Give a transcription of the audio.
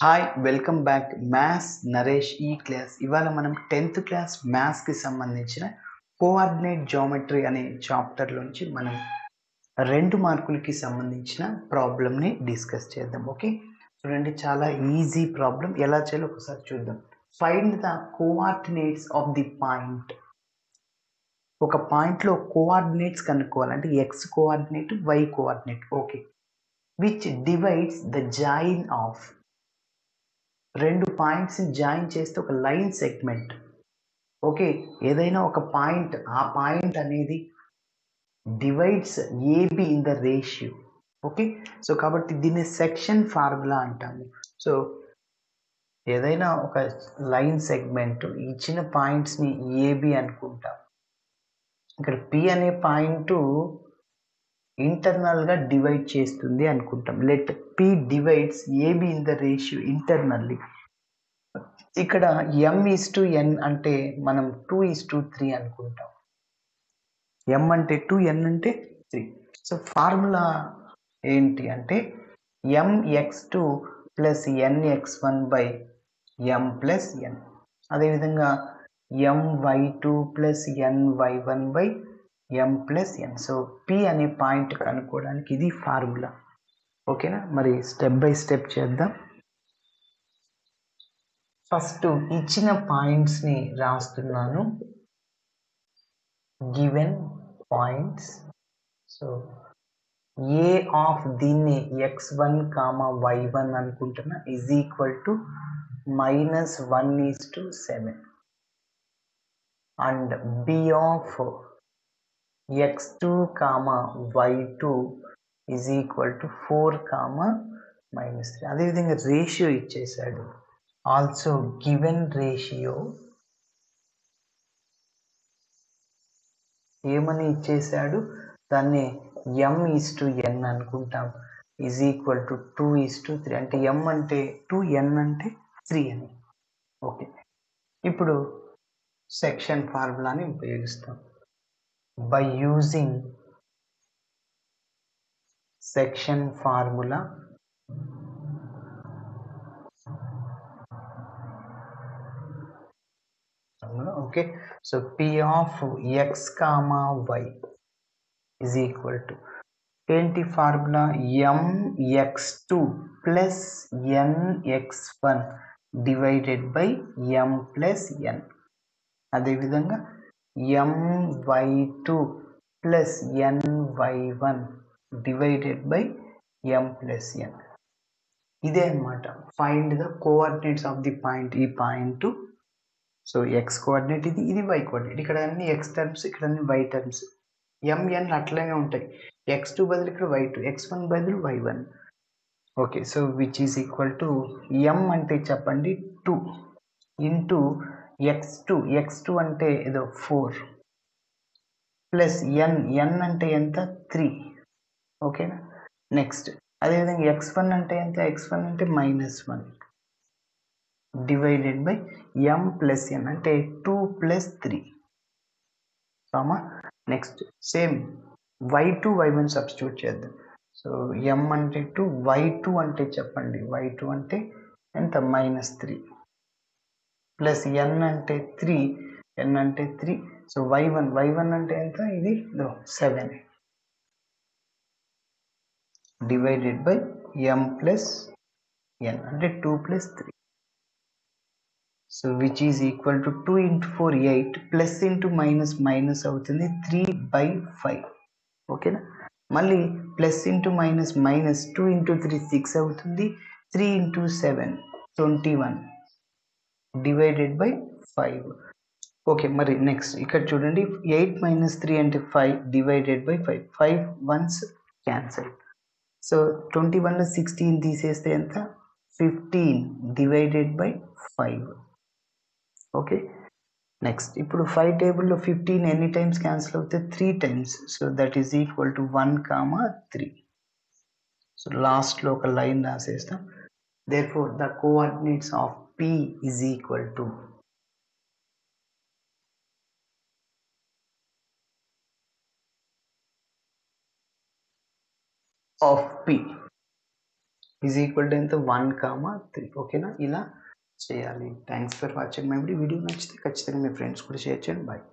Hi welcome back maths Naresh ఈ class. ఇవాళ మనం 10th క్లాస్ మ్యాథ్స్కి సంబంధించిన కోఆర్డినేట్ జామెట్రీ అనే చాప్టర్లోంచి మనం 2 మార్కులకి సంబంధించిన ప్రాబ్లమ్ని డిస్కస్ చేద్దాం. ఓకే, చూడండి, చాలా ఈజీ ప్రాబ్లం. ఎలా చేయాలో ఒకసారి చూద్దాం. Find the coordinates of the point. ఒక పాయింట్లో కోఆర్డినేట్స్ కనుక్కోవాలంటే x coordinate, y coordinate. Okay, which divides the join of. రెండు పాయింట్స్ని జాయిన్ చేస్తే ఒక లైన్ సెగ్మెంట్. ఓకే, ఏదైనా ఒక పాయింట్, ఆ పాయింట్ అనేది divides AB in the ratio. Okay, so కాబట్టి దీన్ని సెక్షన్ ఫార్ములా అంటాము. సో ఏదైనా ఒక లైన్ సెగ్మెంట్ ఇచ్చిన పాయింట్స్ని ఏబి అనుకుంటాం. ఇక్కడ పి అనే పాయింట్ ఇంటర్నల్గా డివైడ్ చేస్తుంది అనుకుంటాం. Let P divides AB in the ratio internally. ఇక్కడ m:n అంటే మనం 2:3 అనుకుంటాం. m అంటే 2, n అంటే 3. సో ఫార్ములా ఏంటి అంటే mx2 plus nx1 by m plus n. అదేవిధంగా my2 plus ny1 by m plus n. So p అనే పాయింట్ కనుక్కోవడానికి ఇది ఫార్ములా. ఓకేనా, మరి స్టెప్ బై స్టెప్ చేద్దాం. ఫస్ట్ ఇచ్చిన పాయింట్స్ని రాస్తున్నాను. Given points. So A of దీన్ని x1 y1 అనుకుంటున్నా is equal to -1:7 and B of x2 y2 is equal to 4 -3. అదేవిధంగా రేషియో ఇచ్చేసాడు. ఆల్సో గివెన్ రేషియో ఏమని ఇచ్చేసాడు, దాన్ని m:n అనుకుంటాం ఈజ్ ఈక్వల్ టు 2:3. అంటే m అంటే 2, n అంటే 3 అని. ఓకే, ఇప్పుడు సెక్షన్ ఫార్ములాని ఉపయోగిస్తాం. By using section formula okay, so p of x, y is equal to ఏంటి formula, mx2 plus nx1 divided by m plus n. అదేవిధంగా my2 plus ny1 divided by m plus n. ఇదే అన్నమాట find the coordinates of the point. ఈ point, so x coordinate ఇది, ఇది why coordinate. ఇక్కడ అన్ని X terms, ఇక్కడ అన్ని వై టర్మ్స్. mn అట్లనే ఉంటాయి. x2 బదులు ఇక్కడ y2, x1 బదులు y1. Okay, so which is equal to m అంటే చెప్పండి 2 ఇంటూ x2 అంటే ఏదో 4 ప్లస్ n అంటే ఎంత 3. ఓకేనా, నెక్స్ట్ అదేవిధంగా x1 అంటే ఎంత, x1 అంటే -1 divided by m plus n అంటే 2 plus 3 comma. Next same y2 y1 substitute చేద్దాం. సో m అంటే 2, y2 అంటే చెప్పండి, y2 అంటే ఎంత -3 ప్లస్ n అంటే 3, n అంటే 3. సో y1 అంటే ఎంత, ఇది 7 divided by m plus n అంటే 2 plus 3. So which is equal to 2 into 4 8 plus into minus అవుతుంది 3/5. ఓకేనా, మళ్ళీ ప్లస్ ఇంటూ మైనస్ 2 ఇంటూ 3 6 అవుతుంది. 3 ఇంటూ 7 21 డివైడెడ్ బై 5. ఓకే, మరి నెక్స్ట్ ఇక్కడ చూడండి 8 - 3 అంటే 5 divided by 5. 5 once cancel. So 21లో 16 తీసేస్తే ఎంత, 15 డివైడెడ్ బై 5. ఓకే, నెక్స్ట్ ఇప్పుడు 5 టేబుల్లో 15 ఎన్ని టైమ్స్ క్యాన్సిల్ అవుతాయి, 3 times. So that is equal to 1, 3. So లాస్ట్లో ఒక లైన్ రాసేస్తాం. Therefore the coordinates of P is equal to of P is equal to ఎంత 1, 3 ఓకేనా? ఇలా చేయాలి. Thanks for watching my video. Video నచ్చితే ఖచ్చితంగా మీ ఫ్రెండ్స్ కూడా షేర్ చేయండి. బాయ్.